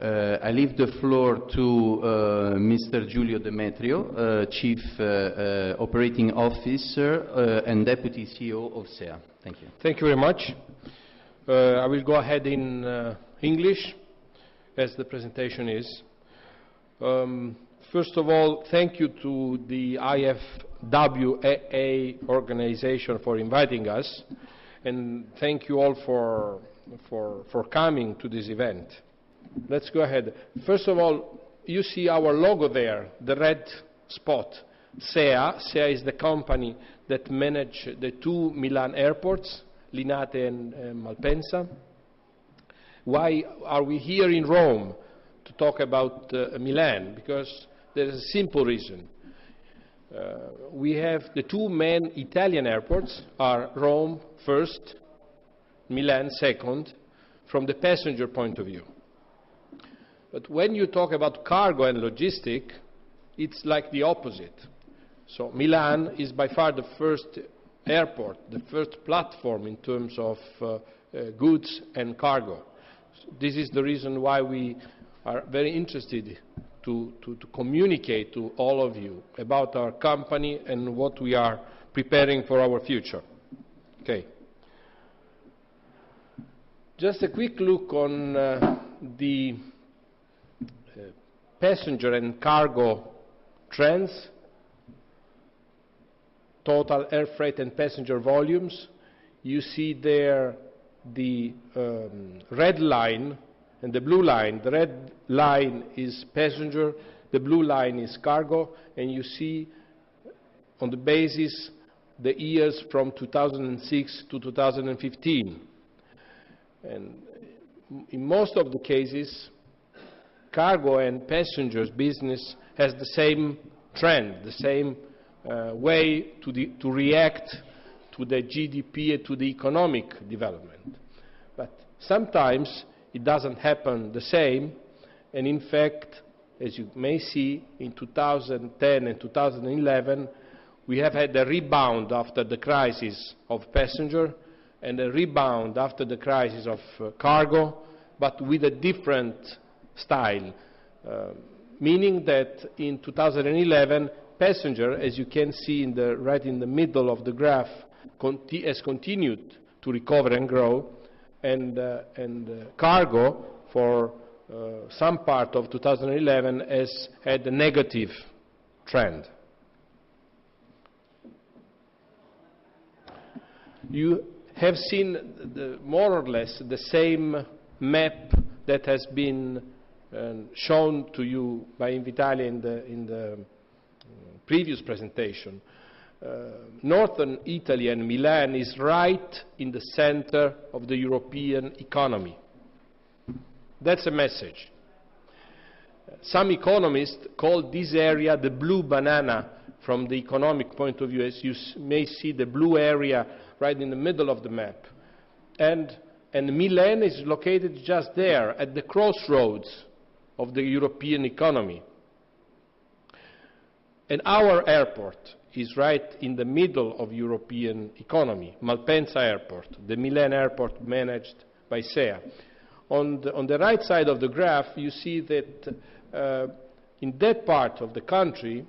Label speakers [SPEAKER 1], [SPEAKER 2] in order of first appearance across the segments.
[SPEAKER 1] I leave the floor to Mr. Giulio De Metrio, Chief Operating Officer and Deputy CEO of SEA. Thank you.
[SPEAKER 2] Thank you very much. I will go ahead in English, as the presentation is. First of all, thank you to the IFWLA organization for inviting us, and thank you all for coming to this event. Let's go ahead. First of all, you see our logo there, the red spot, SEA. SEA is the company that manages the two Milan airports, Linate and Malpensa. Why are we here in Rome to talk about Milan? Because there is a simple reason. We have the two main Italian airports are Rome first, Milan second, from the passenger point of view. But when you talk about cargo and logistics, it's like the opposite. So Milan is by far the first airport, the first platform in terms of goods and cargo. So this is the reason why we are very interested to communicate to all of you about our company and what we are preparing for our future. Okay. Just a quick look on the passenger and cargo trends, total air freight and passenger volumes. You see there the red line and the blue line. The red line is passenger, the blue line is cargo, and you see on the basis the years from 2006 to 2015. And in most of the cases, cargo and passengers business has the same trend, the same way to react to the GDP and to the economic development. But sometimes it doesn't happen the same, and in fact, as you may see, in 2010 and 2011, we have had a rebound after the crisis of passenger and a rebound after the crisis of cargo, but with a different style, meaning that in 2011, passenger, as you can see right in the middle of the graph, has continued to recover and grow, and cargo for some part of 2011 has had a negative trend. You have seen more or less the same map that has been shown to you by Invitalia in the previous presentation. Northern Italy and Milan is right in the center of the European economy. That's a message. Some economists call this area the blue banana from the economic point of view, as you may see the blue area right in the middle of the map. And Milan is located just there at the crossroads of the European economy. And our airport is right in the middle of European economy, Malpensa Airport, the Milan airport managed by SEA. On the right side of the graph, you see that in that part of the country,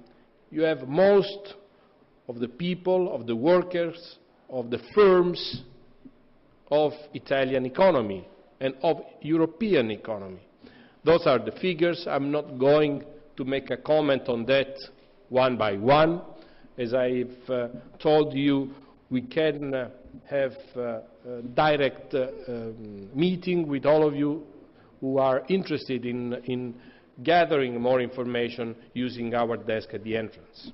[SPEAKER 2] you have most of the people, of the workers, of the firms of Italian economy and of European economy. Those are the figures. I'm not going to make a comment on that one by one. As I've told you, we can have a direct meeting with all of you who are interested in gathering more information using our desk at the entrance.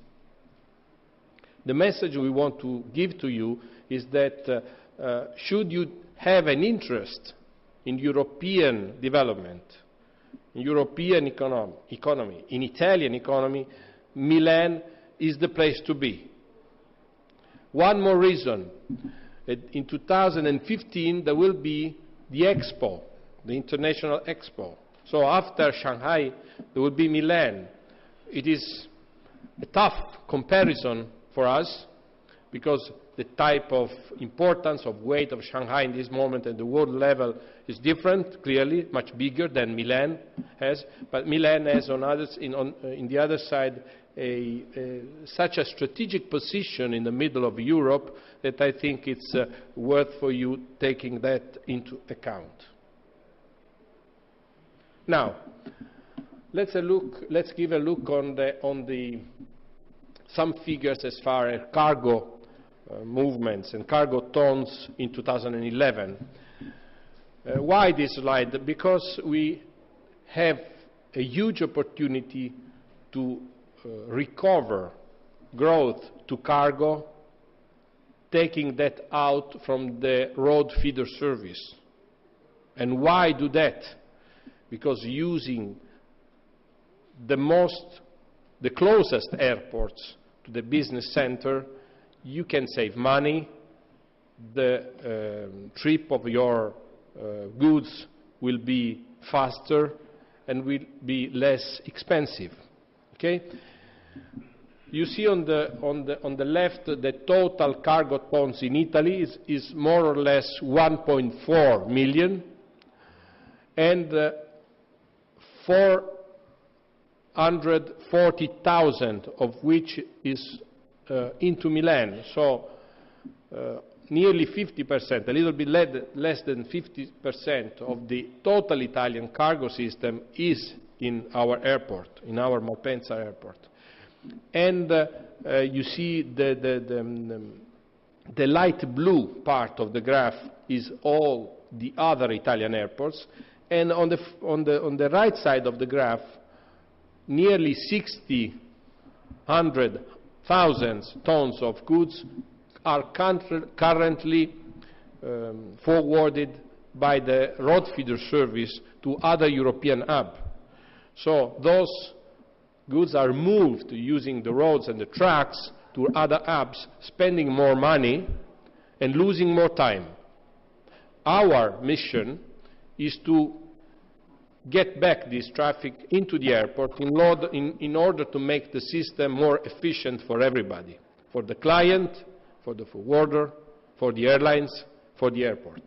[SPEAKER 2] The message we want to give to you is that should you have an interest in European development, in European economy, in Italian economy, Milan is the place to be. One more reason. In 2015, there will be the Expo, the International Expo. So after Shanghai, there will be Milan. It is a tough comparison for us because the type of importance of weight of Shanghai in this moment at the world level is different, clearly, much bigger than Milan has. But Milan has on the other side such a strategic position in the middle of Europe that I think it's worth for you taking that into account. Now, let's give a look on some figures as far as cargo movements and cargo tons in 2011. Why this slide? Because we have a huge opportunity to recover growth to cargo, taking that out from the road feeder service. And why do that? Because using the closest airports to the business center, you can save money, the trip of your goods will be faster and will be less expensive. Okay? You see on the left the total cargo tons in Italy is more or less 1.4 million, and 440,000 of which is into Milan. So nearly 50%, a little bit less than 50% of the total Italian cargo system is in our airport, in our Malpensa airport. And you see the light blue part of the graph is all the other Italian airports, and on the right side of the graph, nearly 100,000 tons of goods are currently forwarded by the road feeder service to other European hubs. So those goods are moved using the roads and the trucks to other hubs, spending more money and losing more time. Our mission is to get back this traffic into the airport in order to make the system more efficient for everybody, for the client, for the forwarder, for the airlines, for the airport.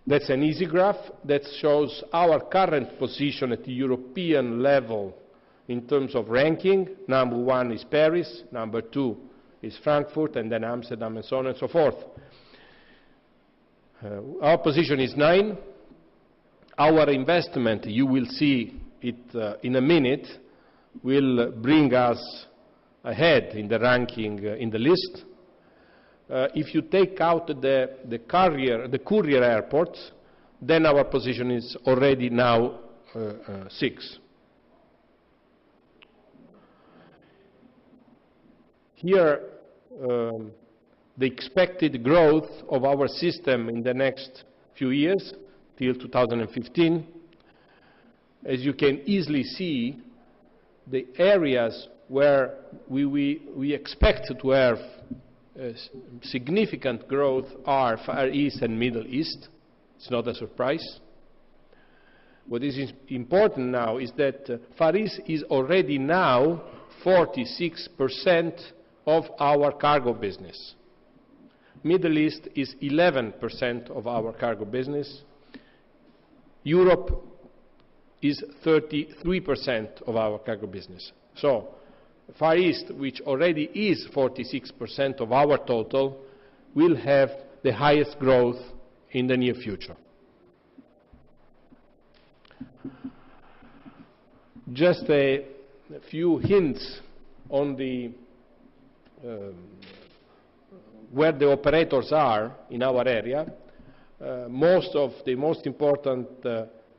[SPEAKER 2] That's an easy graph that shows our current position at the European level in terms of ranking. Number 1 is Paris, number 2 is Frankfurt, and then Amsterdam, and so on and so forth. Our position is 9. Our investment, you will see it in a minute, will bring us ahead in the ranking, in the list. If you take out the courier airports, then our position is already now 6. Here, the expected growth of our system in the next few years, till 2015, as you can easily see, the areas where we expect to have significant growth are Far East and Middle East. It's not a surprise. What is important now is that Far East is already now 46% of our cargo business. Middle East is 11% of our cargo business. Europe is 33% of our cargo business. So Far East, which already is 46% of our total, will have the highest growth in the near future. Just a few hints on where the operators are in our area. Most of the most important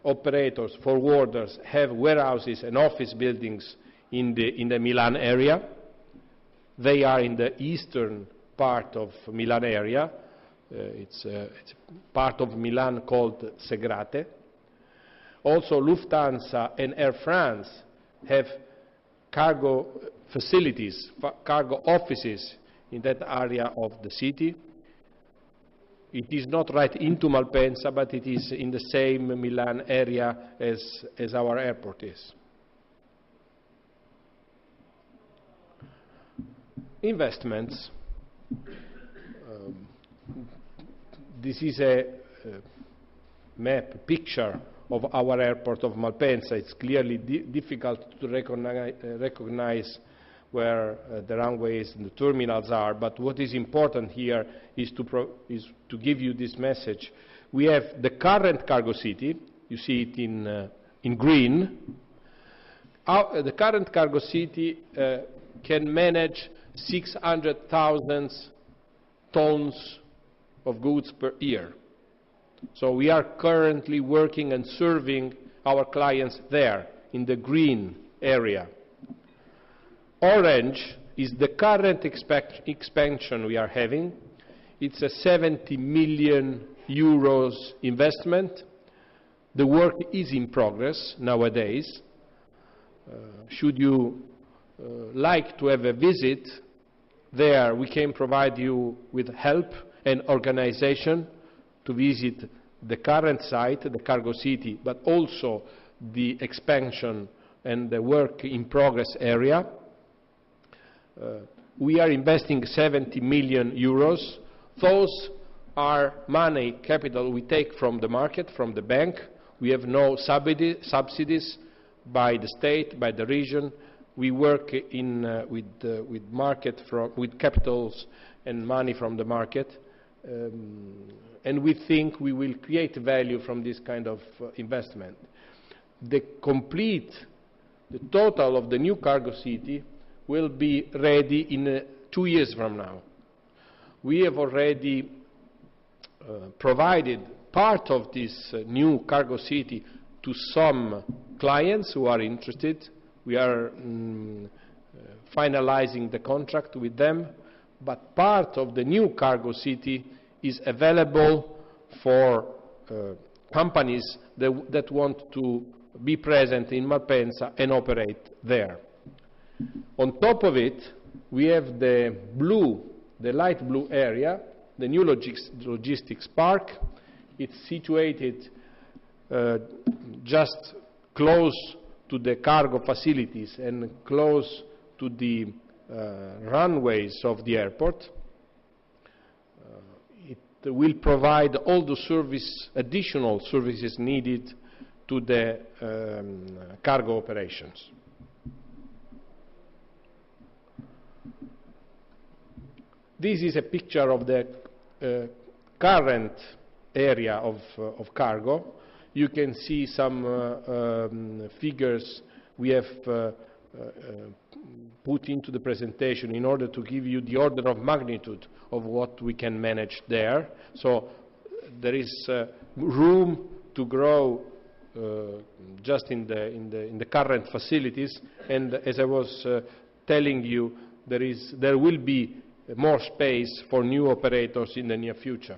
[SPEAKER 2] operators, forwarders, have warehouses and office buildings in the Milan area. They are in the eastern part of Milan area. It's part of Milan called Segrate. Also, Lufthansa and Air France have cargo facilities, cargo offices in that area of the city. It is not right into Malpensa, but it is in the same Milan area as our airport is. Investments. This is a picture of our airport of Malpensa. It's clearly difficult to recognize where the runways and the terminals are, but what is important here is to give you this message. We have the current cargo city. You see it in green. The current cargo city can manage 600,000 tons of goods per year. So we are currently working and serving our clients there in the green area. Orange is the current expansion we are having. It's a 70 million euros investment. The work is in progress nowadays. Should you like to have a visit there, we can provide you with help and organization to visit the current site, the cargo city, but also the expansion and the work in progress area. We are investing 70 million euros. Those are money, capital we take from the market, from the bank. We have no subsidies by the state, by the region. We work with capitals and money from the market. And we think we will create value from this kind of investment. The total of the new cargo city will be ready in 2 years from now. We have already provided part of this new cargo city to some clients who are interested. We are finalizing the contract with them, but part of the new cargo city is available for companies that want to be present in Malpensa and operate there. On top of it, we have the light blue area, the new logistics park. It's situated just close to the cargo facilities and close to the runways of the airport. It will provide all the additional services needed to the cargo operations. This is a picture of the current area of cargo. You can see some figures we have put into the presentation in order to give you the order of magnitude of what we can manage there. So there is room to grow just in the current facilities, and as I was telling you, there will be more space for new operators in the near future.